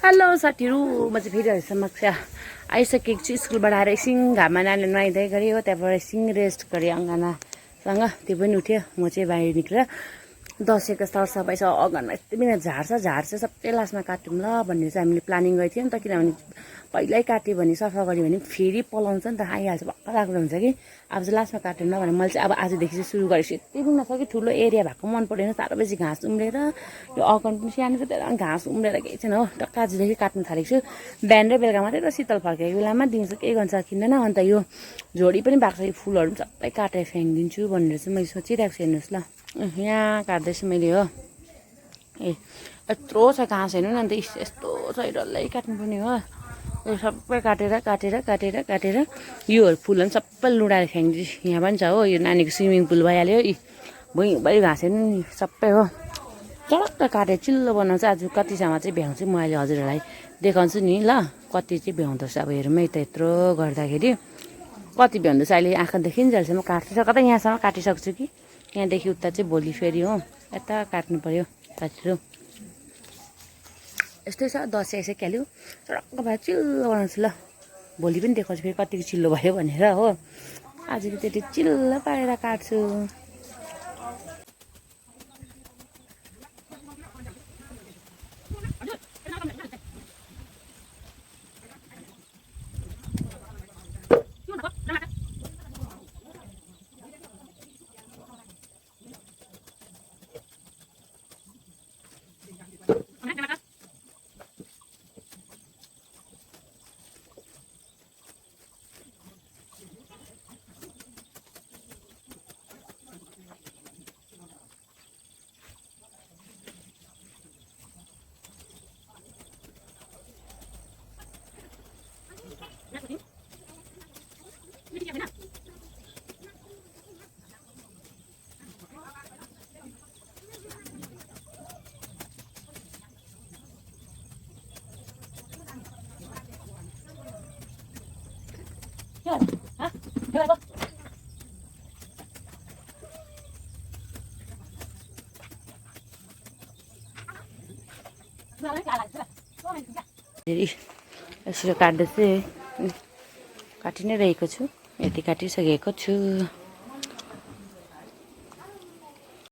Hello साथीहरू, म चाहिँ फेरि समक्ष आइसकेको छु। स्कुलबाट आएर एकछिन घाममा नानीले नुहाइदिए गरेँ हो, त्यहाँबाट एकछिन रेस्ट गरेँ अङ्गनासँग। त्यो पनि उठ्यो। म चाहिँ बाहिर निक्लेर दसैँको सरसफाइ छ, अँगनमा यति बिना झार छ सबै लास्टमा काट्यौँ ल भनेर चाहिँ हामीले प्लानिङ गरेको थियौँ नि त। किनभने पहिल्यै काट्यो भने सफा गऱ्यो भने फेरि पलाउँछ नि त, आइहाल्छ, भक्क लाग्दो हुन्छ कि। अब चाहिँ लास्टमा काट्यौँ ल भने मैले चाहिँ अब आजदेखि चाहिँ सुरु गरेको छु। यति बिना छ कि ठुलो एरिया भएको मन परेन, साह्रो बेसी घाँस उम्रेर यो अँगन पनि सानो छ, त्यहाँ घाँस उम्रेर केही छैन हो। टक्क आजदेखि काट्नु थालेको छु। बिहान र बेलुका मात्रै त शीतल फर्केको बेलामा दिउँसो केही गर्न सकिँदैन। अन्त यो झोडी पनि भएको छ, यो फुलहरू पनि सबै काटेर फ्याँकिदिन्छु भनेर चाहिँ मैले सोचिरहेको छु। हेर्नुहोस् ल, यहाँ काट्दैछु मैले हो। यत्रो छ घाँस हेर्नु न, अन्त यस्तो छ, डल्लै काट्नुपर्ने हो। यो सबै काटेर योहरू फुलहरू पनि सबै लुडाएर फ्याँकिदिन्छु। यहाँ पनि छ हो, यो नानीको स्विमिङ पुल भइहाल्यो। भुइँभरि घाँस हेर्नु नि सबै हो। चडक्क काटेर चिल्लो बनाउँछ। आज कतिसम्म चाहिँ भ्याउँछु म अहिले हजुरहरूलाई देखाउँछु नि ल, कति चाहिँ भ्याउँदो रहेछ। अब हेरौँ है त, यत्रो गर्दाखेरि कति भ्याउँदो रहेछ। अहिले आँखा देखिन्जेलसम्म काट्छु, कतै यहाँसम्म काटिसक्छु कि यहाँदेखि उता चाहिँ भोलि फेरि हो यता काट्नु पऱ्यो साथीहरू। यस्तै छ, दसैँ आइसकिहाल्यो, चडक्क भएर चिल्लो बनाउँछु ल। भोलि पनि देखाउँछु फेरि कतिको चिल्लो भयो भनेर हो। आज चाहिँ त्यति चिल्लो पारेर काट्छु। यसरी काट्दैछु, काटि नै रहेको छु, यति काटिसकेको छु।